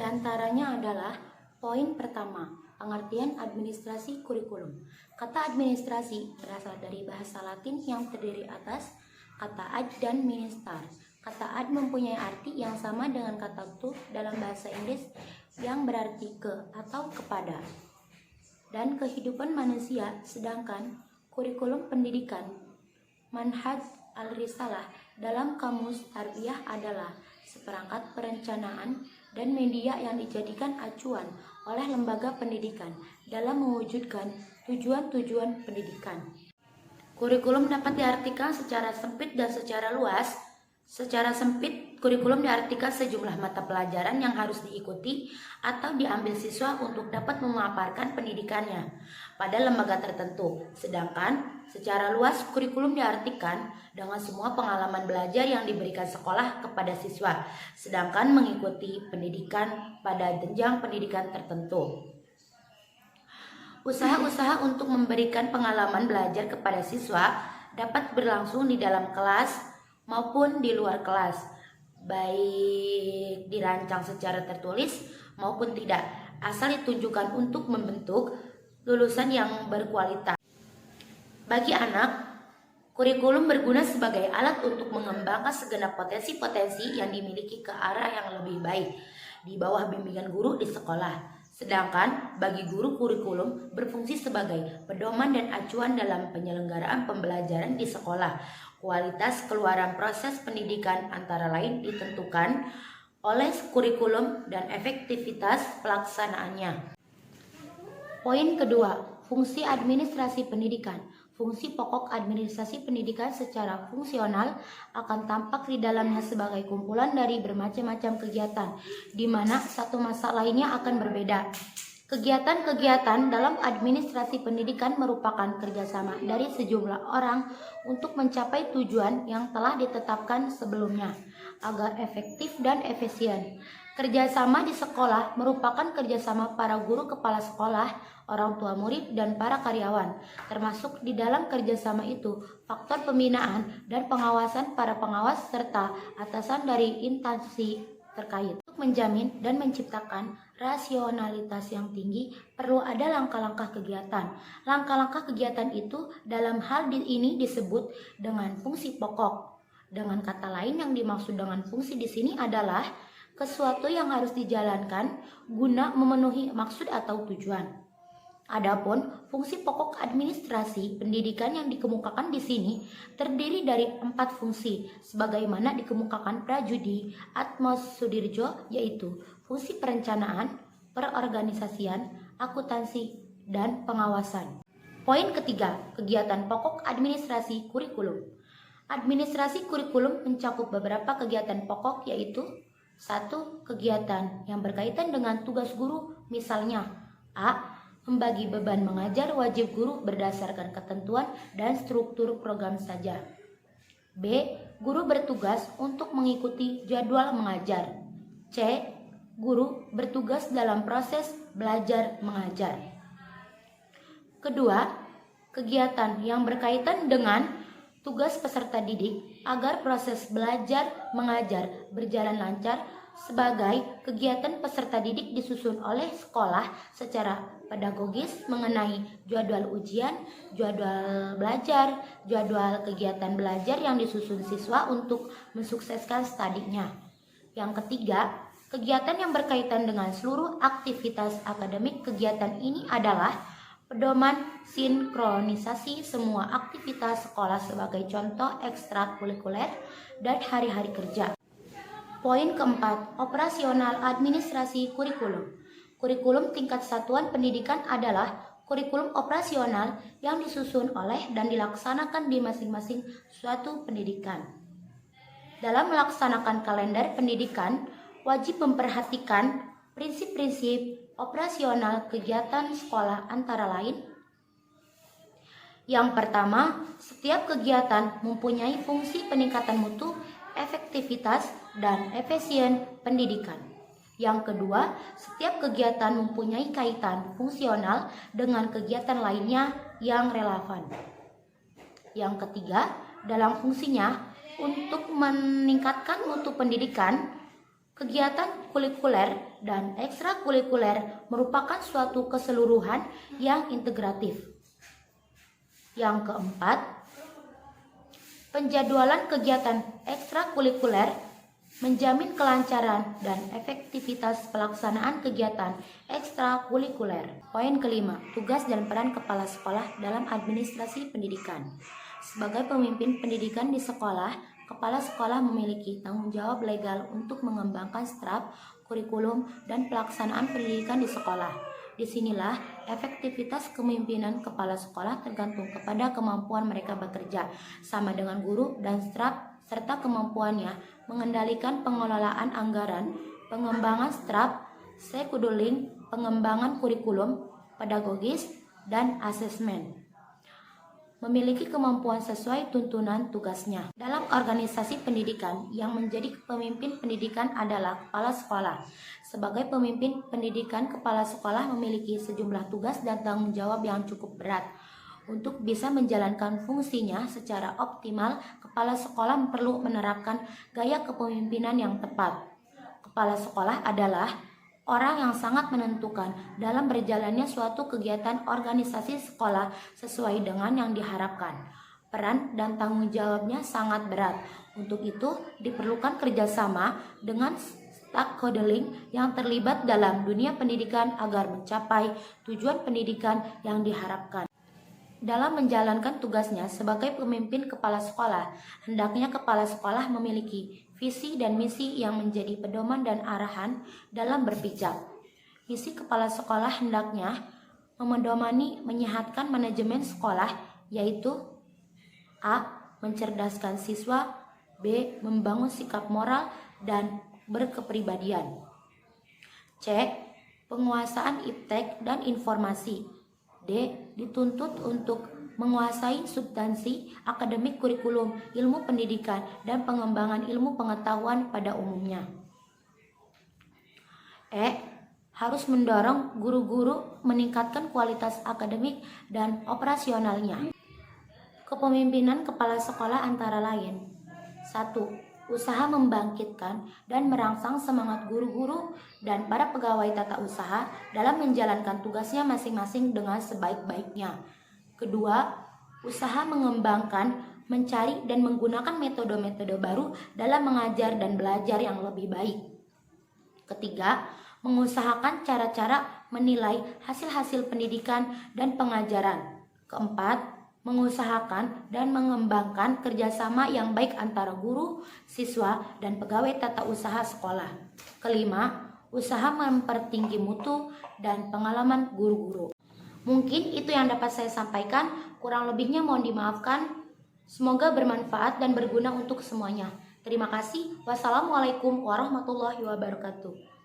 antaranya adalah poin pertama, pengertian administrasi kurikulum. Kata administrasi berasal dari bahasa Latin yang terdiri atas kata ad dan minister. Kata ad mempunyai arti yang sama dengan kata to dalam bahasa Inggris yang berarti ke atau kepada dan kehidupan manusia, sedangkan kurikulum pendidikan manhaj al-risalah dalam kamus tarbiyah adalah seperangkat perencanaan dan media yang dijadikan acuan oleh lembaga pendidikan dalam mewujudkan tujuan-tujuan pendidikan. Kurikulum dapat diartikan secara sempit dan secara luas. Secara sempit, kurikulum diartikan sejumlah mata pelajaran yang harus diikuti atau diambil siswa untuk dapat memaparkan pendidikannya pada lembaga tertentu. Sedangkan secara luas, kurikulum diartikan dengan semua pengalaman belajar yang diberikan sekolah kepada siswa, sedangkan mengikuti pendidikan pada jenjang pendidikan tertentu. Usaha-usaha untuk memberikan pengalaman belajar kepada siswa dapat berlangsung di dalam kelas maupun di luar kelas, baik dirancang secara tertulis maupun tidak, asal ditujukan untuk membentuk lulusan yang berkualitas. Bagi anak, kurikulum berguna sebagai alat untuk mengembangkan segenap potensi-potensi yang dimiliki ke arah yang lebih baik di bawah bimbingan guru di sekolah. Sedangkan bagi guru, kurikulum berfungsi sebagai pedoman dan acuan dalam penyelenggaraan pembelajaran di sekolah. Kualitas keluaran proses pendidikan antara lain ditentukan oleh kurikulum dan efektivitas pelaksanaannya. Poin kedua, fungsi administrasi pendidikan. Fungsi pokok administrasi pendidikan secara fungsional akan tampak di dalamnya sebagai kumpulan dari bermacam-macam kegiatan, di mana satu masa lainnya akan berbeda. Kegiatan-kegiatan dalam administrasi pendidikan merupakan kerjasama dari sejumlah orang untuk mencapai tujuan yang telah ditetapkan sebelumnya, agar efektif dan efisien. Kerjasama di sekolah merupakan kerjasama para guru kepala sekolah, orang tua murid, dan para karyawan. Termasuk di dalam kerjasama itu faktor pembinaan dan pengawasan para pengawas serta atasan dari instansi terkait. Untuk menjamin dan menciptakan rasionalitas yang tinggi, perlu ada langkah-langkah kegiatan. Langkah-langkah kegiatan itu dalam hal ini disebut dengan fungsi pokok. Dengan kata lain, yang dimaksud dengan fungsi di sini adalah sesuatu yang harus dijalankan guna memenuhi maksud atau tujuan. Adapun fungsi pokok administrasi pendidikan yang dikemukakan di sini terdiri dari 4 fungsi, sebagaimana dikemukakan Prajudi Atmos Sudirjo, yaitu fungsi perencanaan, perorganisasian, akuntansi, dan pengawasan. Poin ketiga, kegiatan pokok administrasi kurikulum. Administrasi kurikulum mencakup beberapa kegiatan pokok, yaitu 1. Kegiatan yang berkaitan dengan tugas guru, misalnya A. Membagi beban mengajar wajib guru berdasarkan ketentuan dan struktur program saja. B. Guru bertugas untuk mengikuti jadwal mengajar. C. Guru bertugas dalam proses belajar mengajar. Kedua, kegiatan yang berkaitan dengan tugas peserta didik agar proses belajar mengajar berjalan lancar sebagai kegiatan peserta didik disusun oleh sekolah secara pedagogis mengenai jadwal ujian, jadwal belajar, jadwal kegiatan belajar yang disusun siswa untuk mensukseskan studinya. Yang ketiga, kegiatan yang berkaitan dengan seluruh aktivitas akademik. Kegiatan ini adalah pedoman sinkronisasi semua aktivitas sekolah sebagai contoh ekstrakurikuler dan hari-hari kerja. Poin keempat, operasional administrasi kurikulum. Kurikulum tingkat satuan pendidikan adalah kurikulum operasional yang disusun oleh dan dilaksanakan di masing-masing suatu pendidikan. Dalam melaksanakan kalender pendidikan, wajib memperhatikan prinsip-prinsip operasional kegiatan sekolah antara lain. Yang pertama, setiap kegiatan mempunyai fungsi peningkatan mutu, efektivitas, dan efisien pendidikan. Yang kedua, setiap kegiatan mempunyai kaitan fungsional dengan kegiatan lainnya yang relevan. Yang ketiga, dalam fungsinya untuk meningkatkan mutu pendidikan, kegiatan kurikuler dan ekstrakurikuler merupakan suatu keseluruhan yang integratif. Yang keempat, penjadwalan kegiatan ekstrakurikuler menjamin kelancaran dan efektivitas pelaksanaan kegiatan ekstrakurikuler. Poin kelima, tugas dan peran kepala sekolah dalam administrasi pendidikan. Sebagai pemimpin pendidikan di sekolah, kepala sekolah memiliki tanggung jawab legal untuk mengembangkan staf, kurikulum, dan pelaksanaan pendidikan di sekolah. Disinilah efektivitas kepemimpinan kepala sekolah tergantung kepada kemampuan mereka bekerja sama dengan guru dan staf serta kemampuannya mengendalikan pengelolaan anggaran, pengembangan staf, scheduling, pengembangan kurikulum, pedagogis, dan asesmen. Memiliki kemampuan sesuai tuntunan tugasnya. Dalam organisasi pendidikan, yang menjadi pemimpin pendidikan adalah kepala sekolah. Sebagai pemimpin pendidikan, kepala sekolah memiliki sejumlah tugas dan tanggung jawab yang cukup berat. Untuk bisa menjalankan fungsinya secara optimal, kepala sekolah perlu menerapkan gaya kepemimpinan yang tepat. Kepala sekolah adalah orang yang sangat menentukan dalam berjalannya suatu kegiatan organisasi sekolah sesuai dengan yang diharapkan. Peran dan tanggung jawabnya sangat berat. Untuk itu diperlukan kerjasama dengan stakeholders yang terlibat dalam dunia pendidikan agar mencapai tujuan pendidikan yang diharapkan. Dalam menjalankan tugasnya sebagai pemimpin kepala sekolah, hendaknya kepala sekolah memiliki visi dan misi yang menjadi pedoman dan arahan dalam berpijak. Misi kepala sekolah hendaknya memedomani menyehatkan manajemen sekolah, yaitu A. Mencerdaskan siswa, B. Membangun sikap moral dan berkepribadian, C. Penguasaan iptek dan informasi, D. Dituntut untuk menguasai substansi akademik kurikulum, ilmu pendidikan, dan pengembangan ilmu pengetahuan pada umumnya. E. Harus mendorong guru-guru meningkatkan kualitas akademik dan operasionalnya. Kepemimpinan kepala sekolah antara lain: 1. Usaha membangkitkan dan merangsang semangat guru-guru dan para pegawai tata usaha dalam menjalankan tugasnya masing-masing dengan sebaik-baiknya. Kedua, usaha mengembangkan, mencari dan menggunakan metode-metode baru dalam mengajar dan belajar yang lebih baik. Ketiga, mengusahakan cara-cara menilai hasil-hasil pendidikan dan pengajaran. Keempat, mengusahakan dan mengembangkan kerjasama yang baik antara guru, siswa, dan pegawai tata usaha sekolah. Kelima, usaha mempertinggi mutu dan pengalaman guru-guru. Mungkin itu yang dapat saya sampaikan, kurang lebihnya mohon dimaafkan. Semoga bermanfaat dan berguna untuk semuanya. Terima kasih. Wassalamualaikum warahmatullahi wabarakatuh.